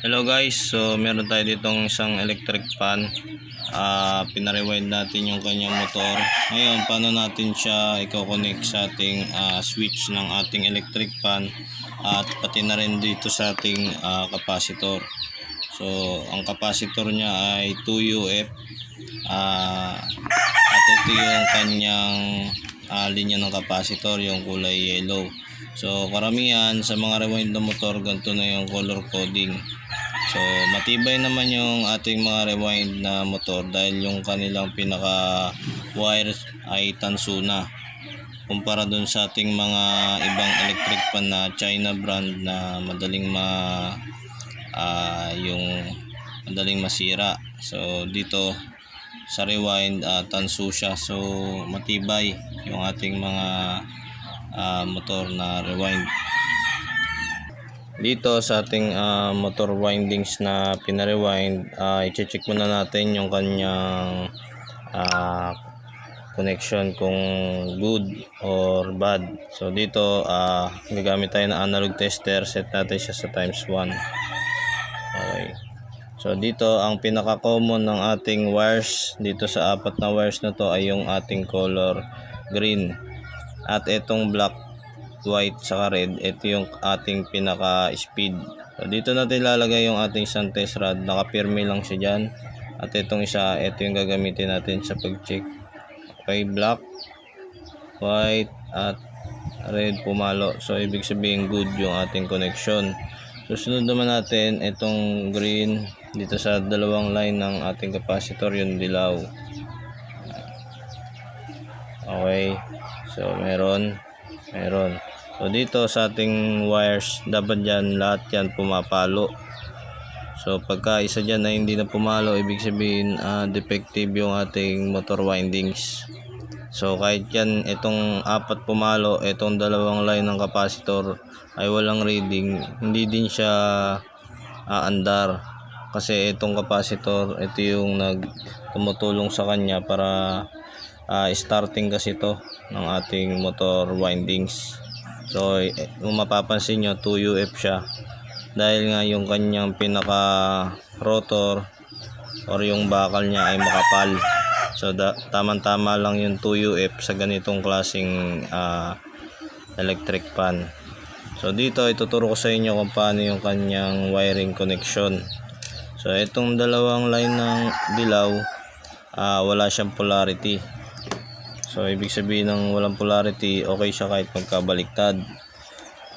Hello guys, so meron tayo ditong isang electric fan. Pinarewind natin yung kanyang motor. Ngayon, paano natin siya i-connect sa ating switch ng ating electric fan at pati na rin dito sa ating capacitor. So, ang capacitor niya ay 2UF at ito yung kanyang linya ng capacitor, yung kulay yellow. So, karamihan sa mga rewind na motor, ganito na yung color coding. So, matibay naman yung ating mga rewind na motor dahil yung kanilang pinaka wire ay tanso na kumpara dun sa ating mga ibang electric fan na China brand na madaling madaling masira. So, dito sa rewind tanso siya, so matibay yung ating mga motor na rewind. Dito sa ating motor windings na pinarewind, i-check muna natin yung kanyang connection kung good or bad. So dito gagamit tayo ng analog tester, set natin siya sa ×1. Okay. So dito ang pinaka common ng ating wires dito sa apat na wires na to ay yung ating color green, at itong black, white saka red, ito yung ating pinaka speed. So dito natin lalagay yung ating isang test rod, nakapirme lang siya dyan, at itong isa, ito yung gagamitin natin sa pag check. Okay, black, white at red pumalo, so ibig sabihin good yung ating connection. Susunod naman natin itong green dito sa dalawang line ng ating capacitor, yung dilaw. Okay, so meron. So dito sa ating wires, dapat dyan lahat yan pumapalo. So pagka isa dyan na hindi na pumalo, ibig sabihin defective yung ating motor windings. So kahit yan itong apat pumalo, itong dalawang line ng capacitor ay walang reading, hindi din siya aandar. Kasi itong capacitor, ito yung tumutulong sa kanya para starting kasi to ng ating motor windings. So kung mapapansin nyo, 2UF siya dahil nga yung kanyang pinaka rotor or yung bakal niya ay makapal. So tamang-tama lang yung 2UF sa ganitong klaseng electric fan. So dito ituturo ko sa inyo kung paano yung kanyang wiring connection. So itong dalawang line ng dilaw, wala siyang polarity. So ibig sabihin ng walang polarity, okay siya kahit magkabaliktad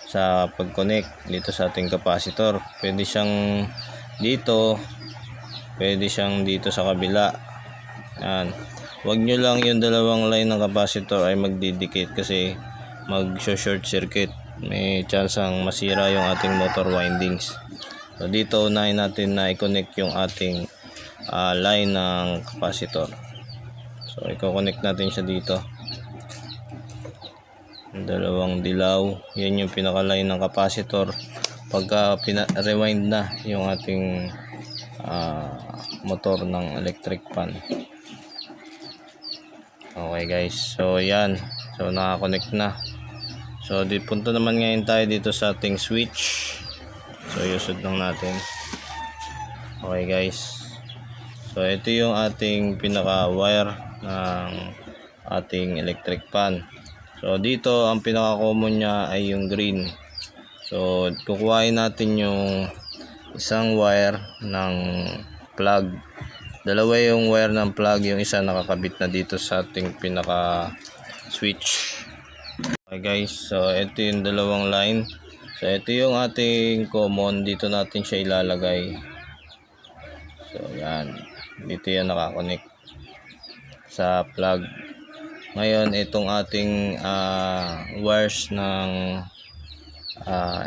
sa pag-connect dito sa ating capacitor. Pwede siyang dito, pwede siyang dito sa kabila. Yan. Huwag nyo lang yung dalawang line ng capacitor ay magdidikit kasi mag-short circuit. May chance ang masira yung ating motor windings. So dito unahin natin na i-connect yung ating line ng capacitor. So i-connect natin siya dito. Dalawang dilaw, yan yung pinaka-line ng capacitor. Pagka rewind na yung ating motor ng electric fan. Okay guys, so yan. So naka-connect na. So punta naman ngayon tayo dito sa ating switch. So usod lang natin. Okay guys. So ito yung ating pinaka wire ng ating electric fan. So dito ang pinaka common niya ay yung green. So kukuhain natin yung isang wire ng plug. Dalawa yung wire ng plug, yung isa nakakabit na dito sa ating pinaka switch. Okay guys, so ito yung dalawang line. So ito yung ating common, dito natin siya ilalagay. So yan, dito yan nakakonect sa plug. Ngayon itong ating wires ng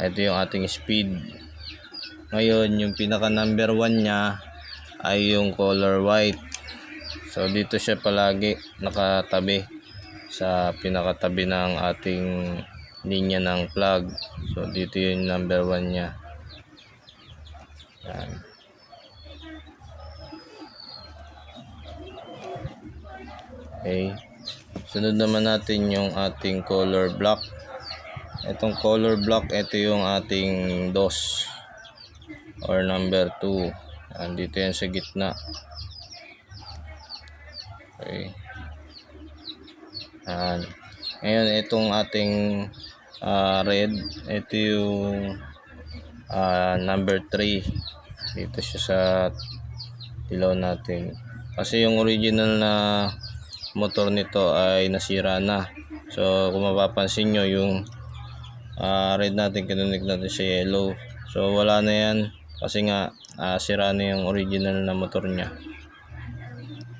ito yung ating speed. Ngayon yung pinaka number 1 nya ay yung color white. So dito siya palagi nakatabi sa pinakatabi ng ating linya ng plug. So dito yung number 1 nya. Yan. Okay. Sunod naman natin yung ating color black. Itong color black, ito yung ating DOS. or number 2. Dito yan sa gitna. Okay. Ngayon itong ating red, ito yung number 3. Dito siya sa ilaw natin. Kasi yung original na motor nito ay nasira na. So kung mapapansin nyo, yung red natin kinunik natin sa yellow. So wala na yan kasi nga sira na yung original na motor niya.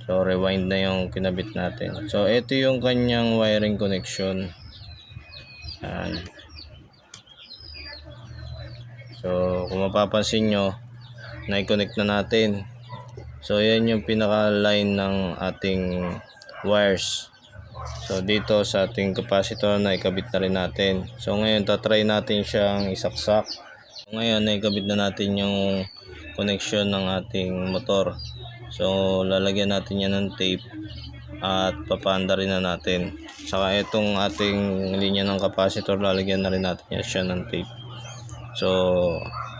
So rewind na yung kinabit natin. So ito yung kanyang wiring connection. So kung mapapansin nyo, na-connect na natin. So yan yung pinaka line ng ating wires. So dito sa ating capacitor na ikabit na rin natin. So ngayon tatry natin siyang isaksak. So, ngayon naikabit na natin yung connection ng ating motor. So lalagyan natin yan ng tape at papanda rin na natin. Saka itong ating linya ng capacitor, lalagyan na rin natin yan siya ng tape. So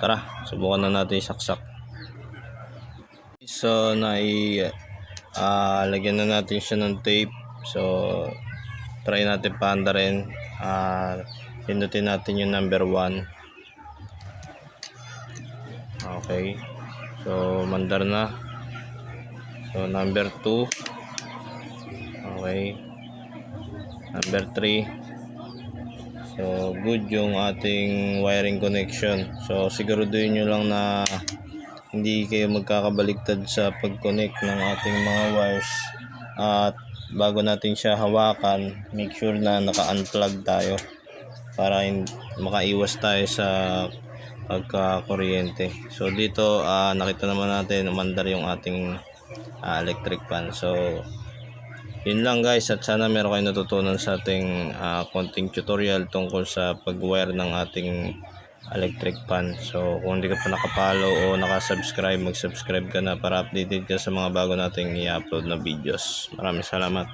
tara, subukan na natin isaksak. So lagyan na natin siya ng tape. So try natin paanda rin. Pindutin natin yung number 1. Okay, so mandar na. So number 2. Okay, number 3. So good yung ating wiring connection. So siguraduhin nyo lang na hindi kayo magkakabaliktad sa pag-connect ng ating mga wires. At bago natin siya hawakan, make sure na naka-unplug tayo para makaiwas tayo sa pagka-kuryente. So dito nakita naman natin umandar yung ating electric fan. So yun lang guys, at sana meron kayo natutunan sa ating konting tutorial tungkol sa pag-wire ng ating electric fan. So kung hindi ka pa nakapollow o nakasubscribe, mag-subscribe ka na para updated ka sa mga bago nating i-upload na videos. Maraming salamat.